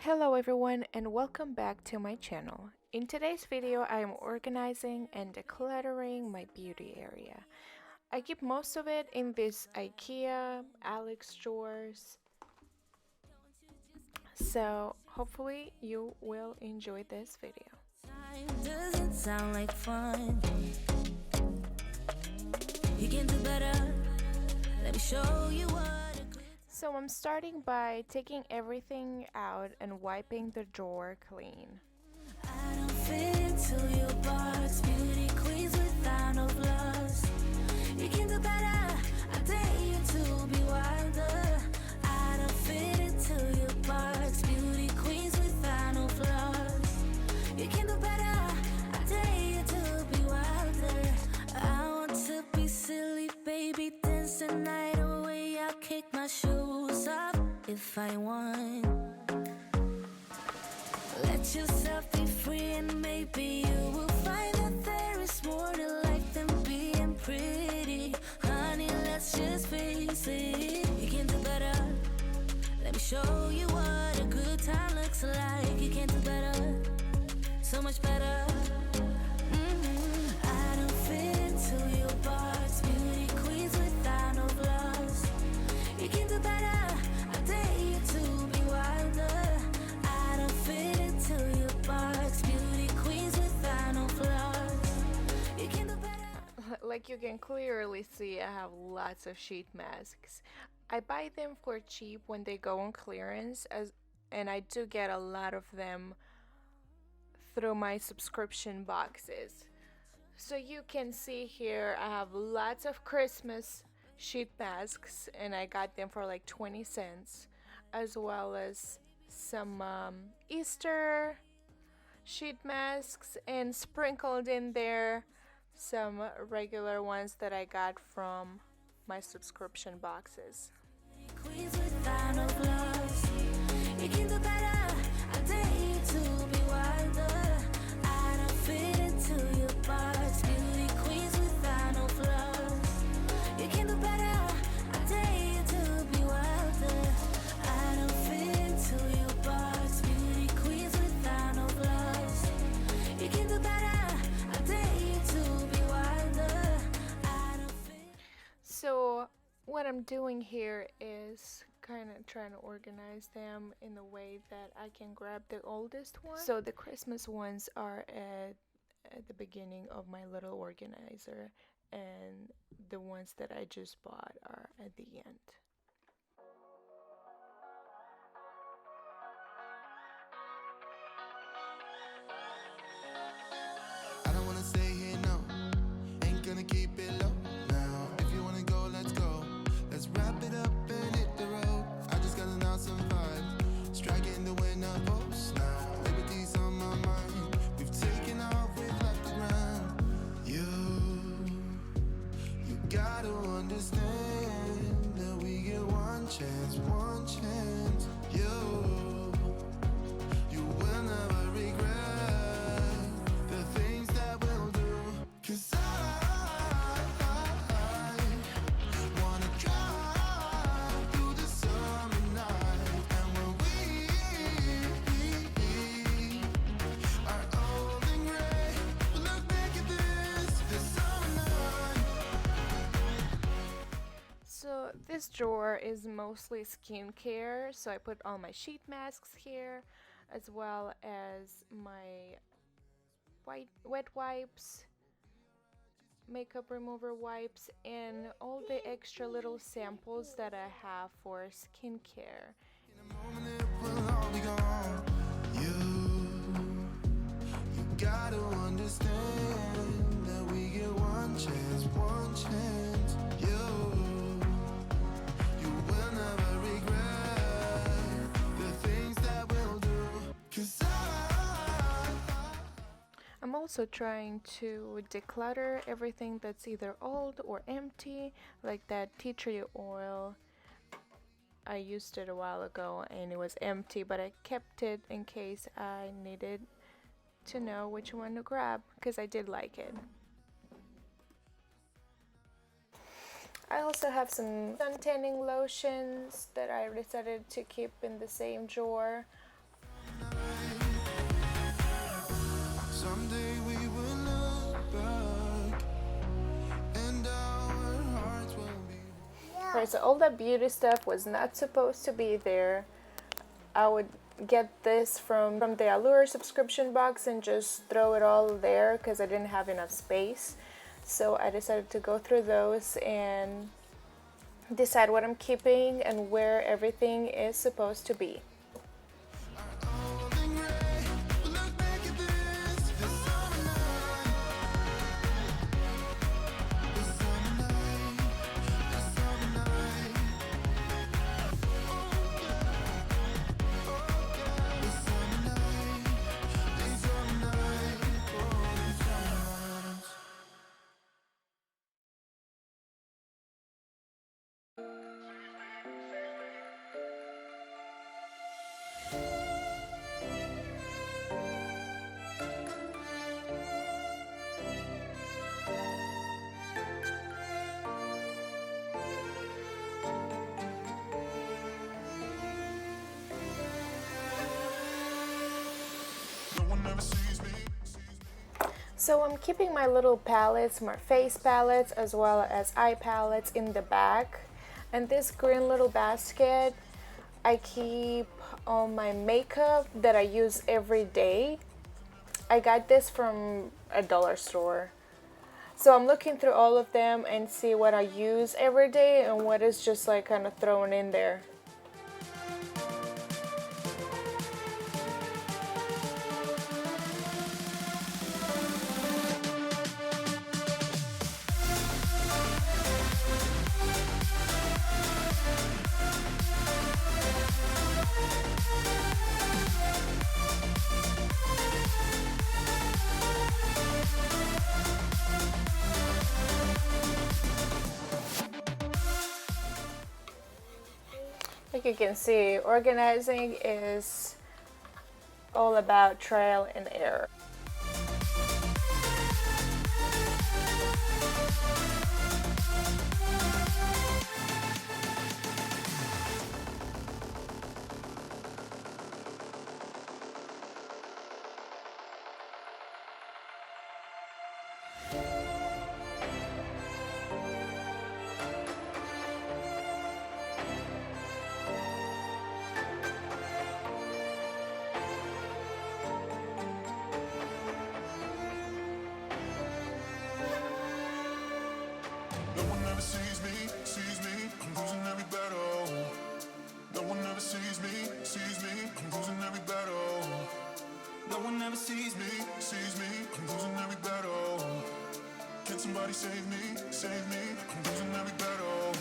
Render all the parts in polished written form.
Hello everyone and welcome back to my channel. In today's video I am organizing and decluttering my beauty area. I keep most of it in these Ikea Alex drawers. So hopefully you will enjoy this video. Doesn't sound like fun. You can do better. Let me show you what. So I'm starting by taking everything out and wiping the drawer clean. I don't fit into your box. Beauty queens without no flaws. You can do better. I dare you to be wilder. I don't fit into your box. Beauty queens without no flaws. You can do better. I dare you to be wilder. I want to be silly, baby, dance the night away. I'll kick my shoes off if I want. Let yourself be free and maybe you will find that there is more to life than being pretty. Honey, let's just face it. You can do better. Let me show you what a good time looks like. You can do better. So much better. I don't fit into your box. Beauty queens without no flaws. You can do better. I dare you to be wilder. I don't fit into your box. Beauty queens without no flaws. You can do better. Like you can clearly see, I have lots of sheet masks. I buy them for cheap when they go on clearance, and I do get a lot of them through my subscription boxes. So you can see here I have lots of Christmas sheet masks and I got them for like 20 cents, as well as some Easter sheet masks, and sprinkled in there some regular ones that I got from my subscription boxes. Queens without no flaws. You can do better. I dare you to be wilder. I don't fit into your box. Beauty queens without no flaws. You can do better. I dare you to be wilder. I don't fit into your box. Beauty queens without no flaws. You can do better. I dare you to be wilder. I don't fit. So what I'm doing here is kind of trying to organize them in a way that I can grab the oldest one. So the Christmas ones are at the beginning of my little organizer, and the ones that I just bought are at the end. I don't wanna stay here, no. Ain't gonna keep it low now. If you wanna go, let's go. Let's wrap it up and hit the road. I just got an awesome vibe. Striking the winner post now. Liberty's on my mind. We've taken off, we've left the ground. You gotta understand that we get one chance, one chance. You will never regret the things that we'll do. 'Cause I wanna drive through the summer night. And when we are old and gray, we'll look back at this summer night. So this drawer is mostly skincare, so I put all my sheet masks here, as well as my wet wipes, makeup remover wipes, and all the extra little samples that I have for skincare. In a moment it will all be gone. You gotta understand that we get one chance, one chance. You will never regret the things that we'll do. 'Cause I'm also trying to declutter everything that's either old or empty, like that tea tree oil. I used it a while ago and it was empty, but I kept it in case I needed to know which one to grab, because I did like it. I also have some sun tanning lotions that I decided to keep in the same drawer. Someday we will look back and our hearts will be. Right, so all that beauty stuff was not supposed to be there. I would get this from the Allure subscription box and just throw it all there because I didn't have enough space. So I decided to go through those and decide what I'm keeping and where everything is supposed to be. So I'm keeping my little palettes, my face palettes as well as eye palettes in the back. And this green little basket, I keep all my makeup that I use every day. I got this from a dollar store. So I'm looking through all of them and see what I use every day and what is just like kind of thrown in there. Like you can see, organizing is all about trial and error. No one ever sees me, I'm losing every battle. No one ever sees me, I'm losing every battle. No one ever sees me, I'm losing every battle. Can somebody save me, I'm losing every battle.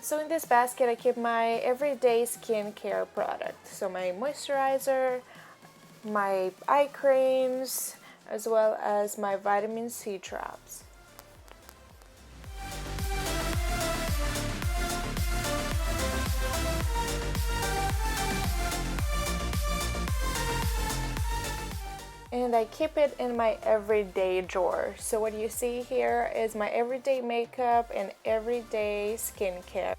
So in this basket I keep my everyday skincare product. So my moisturizer, my eye creams, as well as my vitamin C drops. And I keep it in my everyday drawer. So what you see here is my everyday makeup and everyday skincare.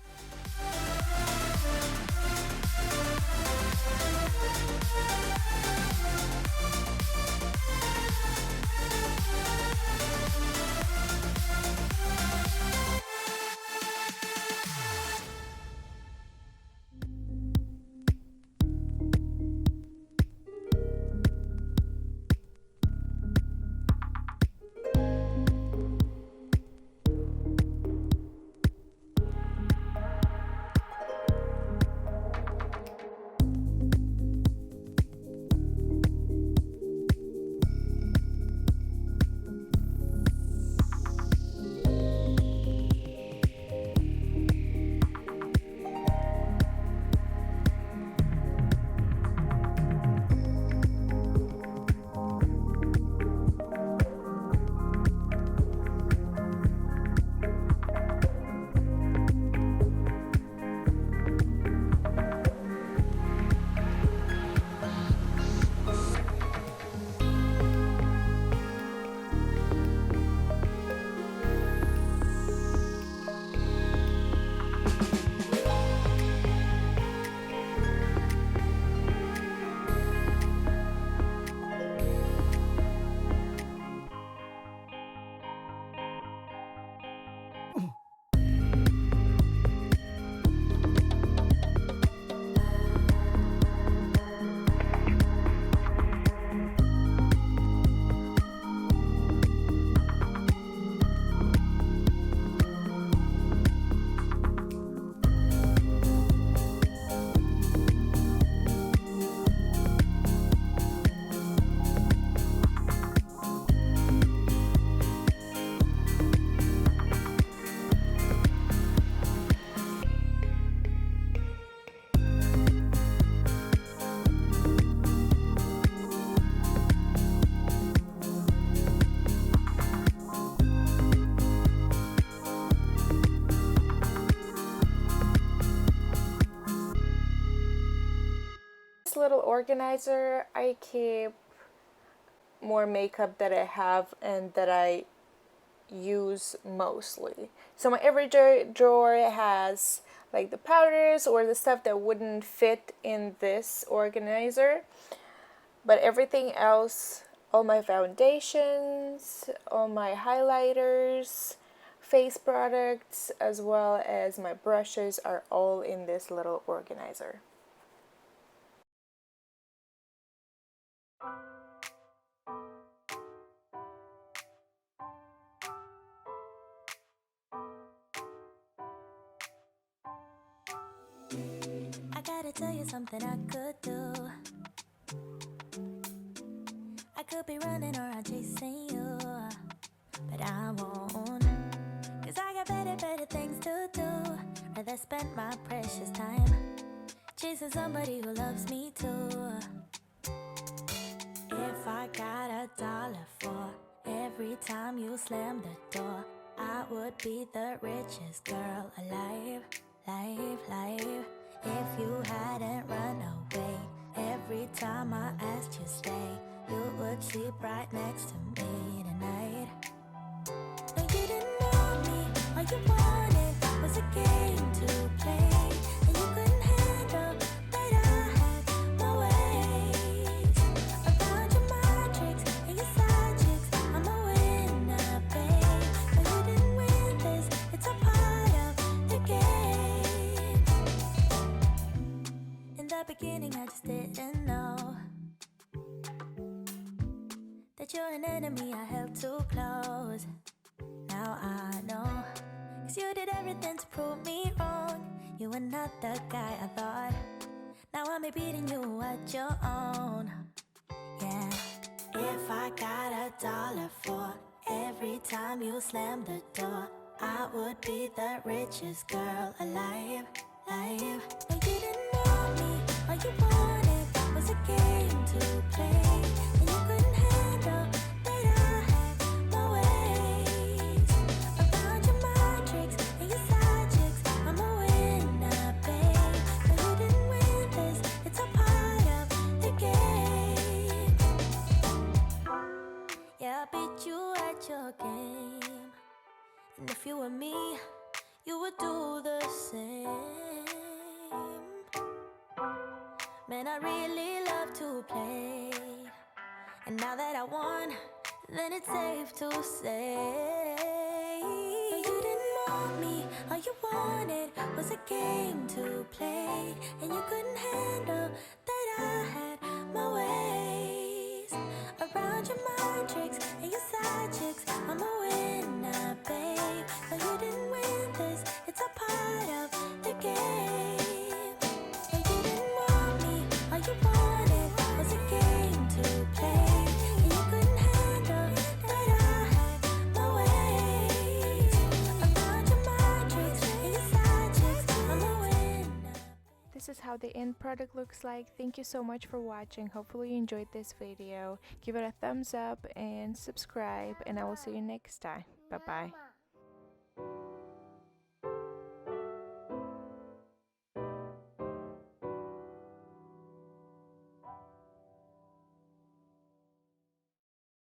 little organizer, I keep more makeup that I have and that I use mostly. So my everyday drawer has like the powders or the stuff that wouldn't fit in this organizer, but everything else, all my foundations, all my highlighters, face products, as well as my brushes are all in this little organizer. I gotta tell you something I could do. I could be running around chasing you, but I won't. Cause I got better things to do. Rather spend my precious time chasing somebody who loves me too. If I got $1 for every time you slam the door, I would be the richest girl alive, life. If you hadn't run away every time I asked you stay, you would sleep right next to me tonight. No, you didn't want me, all you wanted was a game to play, and you couldn't handle that I had my ways. Around your mind tricks and your side chicks, I'm a winner, babe. No, you didn't win this, it's a part of the game. In the beginning I just didn't know that you're an enemy I held too close. Now I know, cause you did everything to prove me wrong. You were not the guy I thought. Now I'm beating you at your own. Yeah. If I got $1 for every time you slam the door, I would be the richest girl alive, life. No, you didn't want me, all you wanted was a game to play, and you couldn't handle that I had my ways. Around your mind tricks and your side chicks, I'm a winner, babe. No, you didn't win this, it's a part of the game. Yeah, I beat you at your game, and if you were me, you would do the same. Man, I really love to play, and now that I won, then it's safe to say, no, you didn't want me, all you wanted was a game to play, and you couldn't handle that I had my ways. Around your mind tricks and your side chicks, I'm a winner, babe. No, you didn't win this, it's a part of the game. No, you didn't want me, all you wanted was a game to play, and you couldn't handle that I had my ways. Around your mind tricks and your side chicks, I'm a winner. This is how the end product looks like. Thank you so much for watching. Hopefully you enjoyed this video. Give it a thumbs up and subscribe, and I will see you next time. Bye bye.